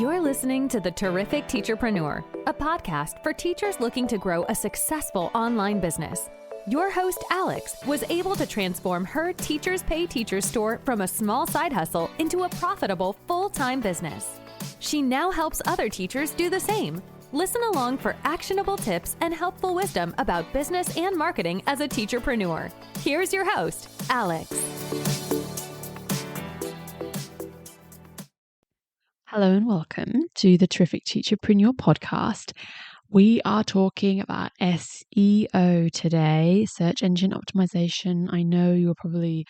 You're listening to the Terrific Teacherpreneur, a podcast for teachers looking to grow a successful online business. Your host, Alex, was able to transform her Teachers Pay Teachers store from a small side hustle into a profitable full-time business. She now helps other teachers do the same. Listen along for actionable tips and helpful wisdom about business and marketing as a teacherpreneur. Here's your host, Alex. Hello and welcome to the Terrific Teacherpreneur podcast. We are talking about SEO today, search engine optimization. I know you're probably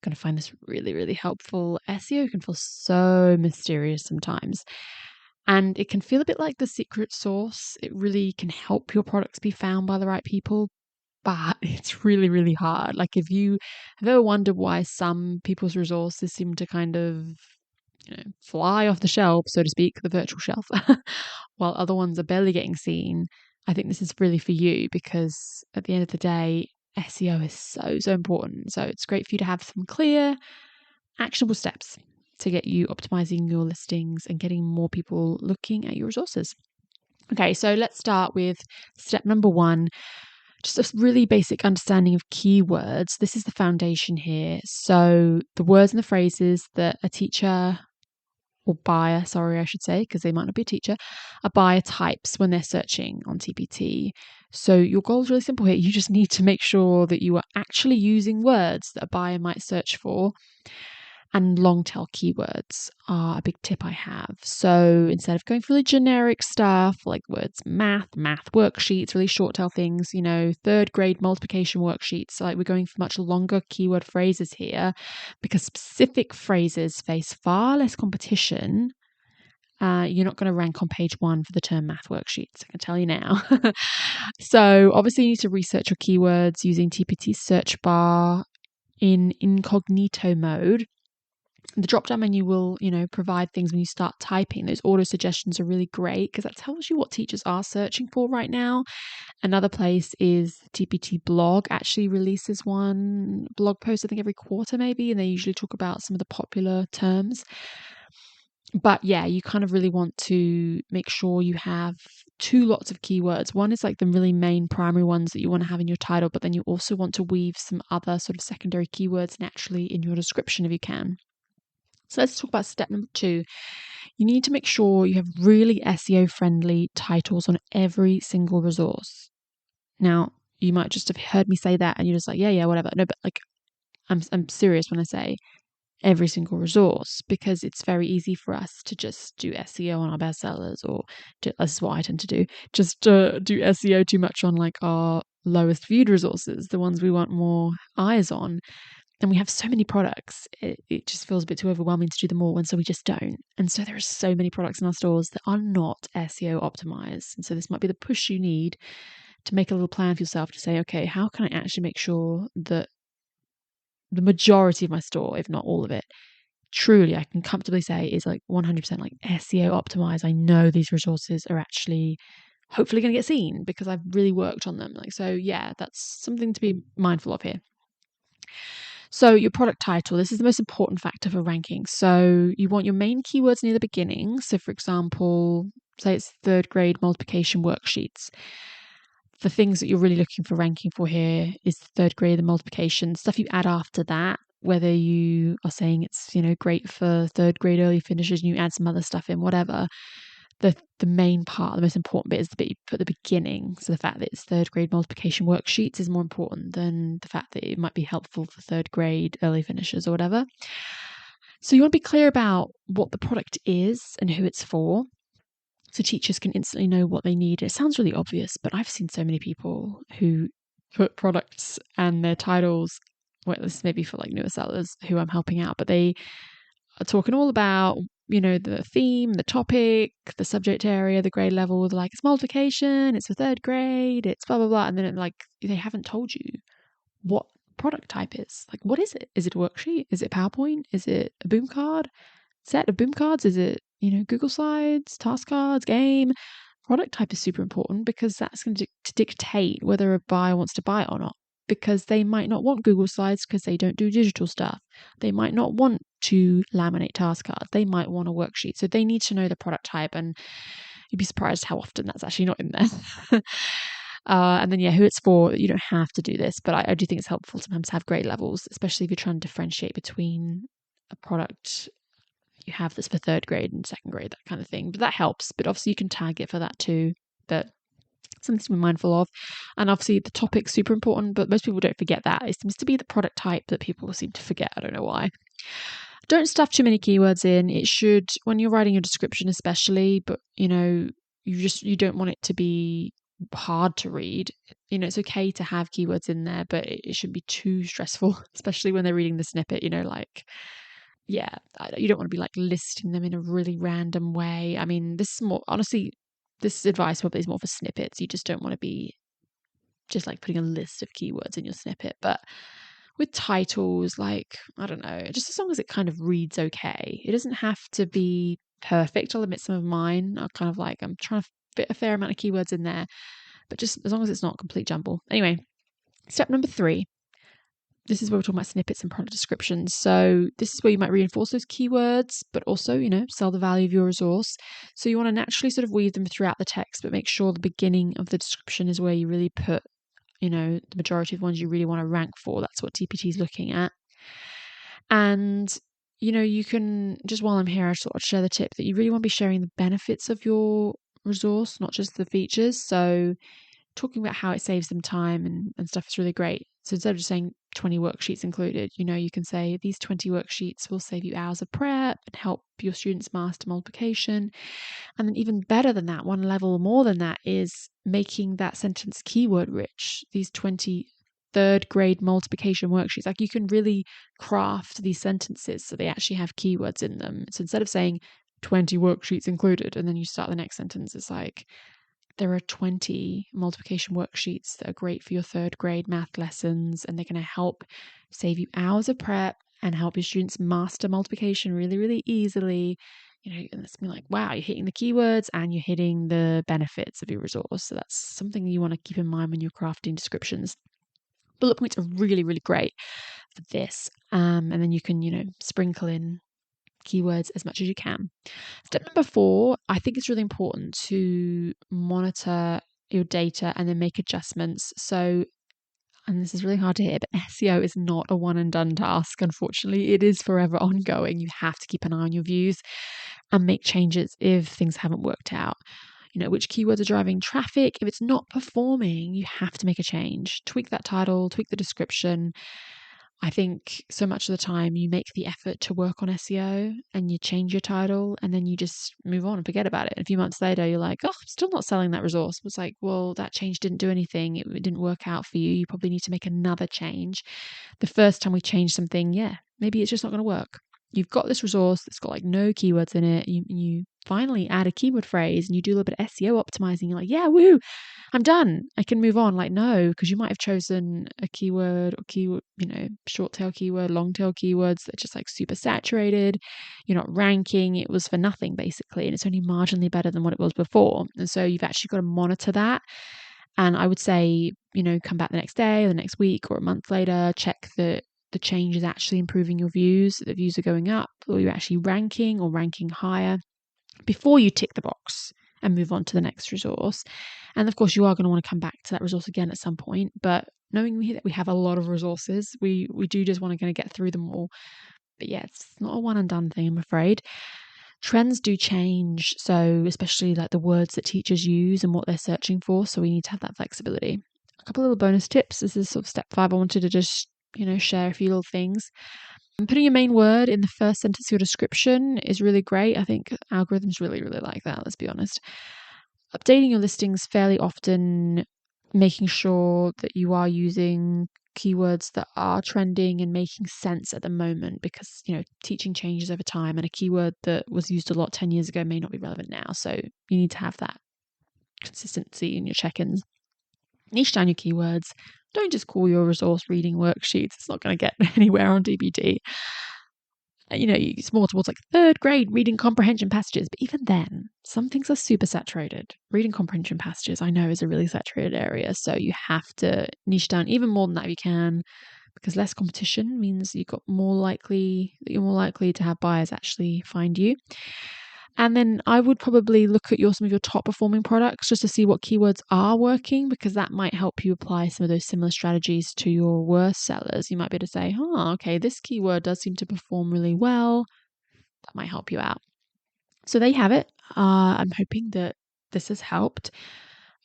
going to find this really, really helpful. SEO can feel so mysterious sometimes, and it can feel a bit like the secret sauce. It really can help your products be found by the right people, but it's really, really hard. Like if you have ever wondered why some people's resources seem to kind of fly off the shelf, so to speak, the virtual shelf, while other ones are barely getting seen, I think this is really for you because at the end of the day, SEO is so important. So it's great for you to have some clear, actionable steps to get you optimizing your listings and getting more people looking at your resources. Okay, so let's start with step number one. Just a really basic understanding of keywords. This is the foundation here. So the words and the phrases that a teacher or buyer, I should say, because they might not be a teacher, a buyer types when they're searching on TPT. So your goal is really simple here. You just need to make sure that you are actually using words that a buyer might search for. And long tail keywords are a big tip I have. So instead of going for really generic stuff like words, math worksheets, really short tail things, third grade multiplication worksheets, like we're going for much longer keyword phrases here because specific phrases face far less competition. You're not going to rank on page 1 for the term math worksheets, I can tell you now. So obviously you need to research your keywords using TPT search bar in incognito mode. The drop-down menu will, provide things when you start typing. Those auto suggestions are really great because that tells you what teachers are searching for right now. Another place is TPT blog actually releases one blog post, I think every quarter maybe, and they usually talk about some of the popular terms. But yeah, you kind of really want to make sure you have 2 lots of keywords. One is like the really main primary ones that you want to have in your title, but then you also want to weave some other sort of secondary keywords naturally in your description if you can. So let's talk about step number 2. You need to make sure you have really SEO friendly titles on every single resource. Now, you might just have heard me say that and you're just like, yeah, whatever. No, but like I'm serious when I say every single resource because it's very easy for us to just do SEO on our bestsellers or this is what I tend to do, just do SEO too much on like our lowest viewed resources, the ones we want more eyes on. And we have so many products, it just feels a bit too overwhelming to do them all. And so we just don't. And so there are so many products in our stores that are not SEO optimized. And so this might be the push you need to make a little plan for yourself to say, okay, how can I actually make sure that the majority of my store, if not all of it, truly I can comfortably say is like 100% like SEO optimized. I know these resources are actually hopefully going to get seen because I've really worked on them. So yeah, that's something to be mindful of here. So your product title, this is the most important factor for ranking. So you want your main keywords near the beginning. So for example, say it's third grade multiplication worksheets. The things that you're really looking for ranking for here is third grade and multiplication. Stuff you add after that, whether you are saying it's, great for third grade early finishes and you add some other stuff in, whatever. The main part, the most important bit is the bit you put at the beginning. So the fact that it's third grade multiplication worksheets is more important than the fact that it might be helpful for third grade early finishers or whatever. So you want to be clear about what the product is and who it's for, so teachers can instantly know what they need. It sounds really obvious, but I've seen so many people who put products and their titles, well, this may be for like newer sellers who I'm helping out, but they are talking all about the theme, the topic, the subject area, the grade level, like it's multiplication, it's for third grade, it's blah, blah, blah. And then they haven't told you what product type is. Like, what is it? Is it a worksheet? Is it PowerPoint? Is it a boom card? Set of boom cards? Is it, Google Slides, task cards, game? Product type is super important because that's going to dictate whether a buyer wants to buy it or not. Because they might not want Google Slides because they don't do digital stuff. They might not want to laminate task cards. They might want a worksheet. So they need to know the product type, and you'd be surprised how often that's actually not in there. And then, who it's for. You don't have to do this, but I do think it's helpful sometimes to have grade levels, especially if you're trying to differentiate between a product you have that's for third grade and second grade, that kind of thing. But that helps. But obviously you can tag it for that too. But something to be mindful of. And obviously the topic's super important, but most people don't forget that. It seems to be the product type that people seem to forget. I don't know why. Don't stuff too many keywords in. It should, when you're writing a description especially, but you don't want it to be hard to read. It's okay to have keywords in there, but it shouldn't be too stressful, especially when they're reading the snippet, you don't want to be like listing them in a really random way. I mean, this is more, honestly, this advice probably is more for snippets. You just don't want to be just like putting a list of keywords in your snippet. But with titles, like, I don't know, just as long as it kind of reads okay. It doesn't have to be perfect. I'll admit some of mine are kind of like, I'm trying to fit a fair amount of keywords in there, but just as long as it's not complete jumble. Anyway, step number 3. This is where we're talking about snippets and product descriptions. So this is where you might reinforce those keywords, but also, sell the value of your resource. So you want to naturally sort of weave them throughout the text, but make sure the beginning of the description is where you really put, the majority of ones you really want to rank for. That's what TPT is looking at. And, you can, just while I'm here, I sort of share the tip that you really want to be sharing the benefits of your resource, not just the features. So talking about how it saves them time and stuff is really great. So instead of just saying 20 worksheets included, you can say these 20 worksheets will save you hours of prep and help your students master multiplication. And then even better than that, one level more than that, is making that sentence keyword rich. These 20 third grade multiplication worksheets, like you can really craft these sentences so they actually have keywords in them. So instead of saying 20 worksheets included, and then you start the next sentence, it's like, there are 20 multiplication worksheets that are great for your third grade math lessons, and they're going to help save you hours of prep and help your students master multiplication really, really easily. And it's been like, wow, you're hitting the keywords and you're hitting the benefits of your resource. So that's something you want to keep in mind when you're crafting descriptions. Bullet points are really, really great for this. And then you can, sprinkle in keywords as much as you can. Step number 4, I think it's really important to monitor your data and then make adjustments. So, and this is really hard to hear, but SEO is not a one and done task. Unfortunately, it is forever ongoing. You have to keep an eye on your views and make changes if things haven't worked out. Which keywords are driving traffic. If it's not performing, you have to make a change. Tweak that title, tweak the description. I think so much of the time you make the effort to work on SEO and you change your title and then you just move on and forget about it. And a few months later, you're like, oh, I'm still not selling that resource. It's like, well, that change didn't do anything. It didn't work out for you. You probably need to make another change. The first time we change something, maybe it's just not going to work. You've got this resource that's got like no keywords in it. You finally add a keyword phrase and you do a little bit of SEO optimizing. You're like, yeah, woo, I'm done. I can move on. Like, no, because you might have chosen a keyword or keyword, short tail keyword, long tail keywords that are just like super saturated. You're not ranking. It was for nothing basically. And it's only marginally better than what it was before. And so you've actually got to monitor that. And I would say, come back the next day or the next week or a month later, check that the change is actually improving your views, that the views are going up, or you're actually ranking or ranking higher before you tick the box and move on to the next resource. And of course, you are going to want to come back to that resource again at some point. But knowing that we have a lot of resources, we do just want to get through them all. But it's not a one and done thing, I'm afraid. Trends do change. So especially like the words that teachers use and what they're searching for. So we need to have that flexibility. A couple of little bonus tips. This is sort of step 5. I wanted to just share a few little things. Putting your main word in the first sentence of your description is really great. I think algorithms really, really like that, let's be honest. Updating your listings fairly often, making sure that you are using keywords that are trending and making sense at the moment, because, teaching changes over time and a keyword that was used a lot 10 years ago may not be relevant now. So you need to have that consistency in your check-ins. Niche down your keywords. Don't just call your resource reading worksheets. It's not going to get anywhere on DBD. You use more towards like third grade reading comprehension passages. But even then, some things are super saturated. Reading comprehension passages, I know, is a really saturated area. So you have to niche down even more than that if you can. because less competition means you're more likely to have buyers actually find you. And then I would probably look at some of your top performing products just to see what keywords are working, because that might help you apply some of those similar strategies to your worst sellers. You might be able to say, okay, this keyword does seem to perform really well. That might help you out. So there you have it. I'm hoping that this has helped.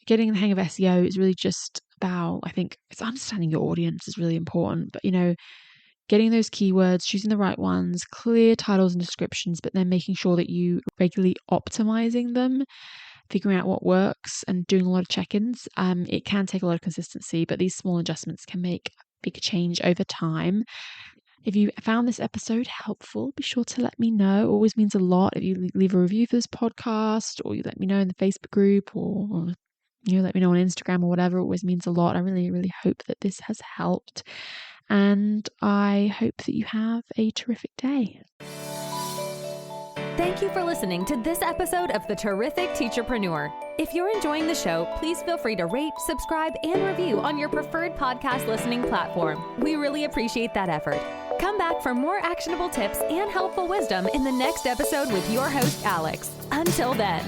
Getting the hang of SEO is really just about, I think, it's understanding your audience is really important, but getting those keywords, choosing the right ones, clear titles and descriptions, but then making sure that you regularly optimizing them, figuring out what works and doing a lot of check-ins. It can take a lot of consistency, but these small adjustments can make a big change over time. If you found this episode helpful, be sure to let me know. It always means a lot if you leave a review for this podcast, or you let me know in the Facebook group, or let me know on Instagram or whatever. It always means a lot. I really, really hope that this has helped. And I hope that you have a terrific day. Thank you for listening to this episode of the Terrific Teacherpreneur. If you're enjoying the show, please feel free to rate, subscribe, and review on your preferred podcast listening platform. We really appreciate that effort. Come back for more actionable tips and helpful wisdom in the next episode with your host, Alex. Until then.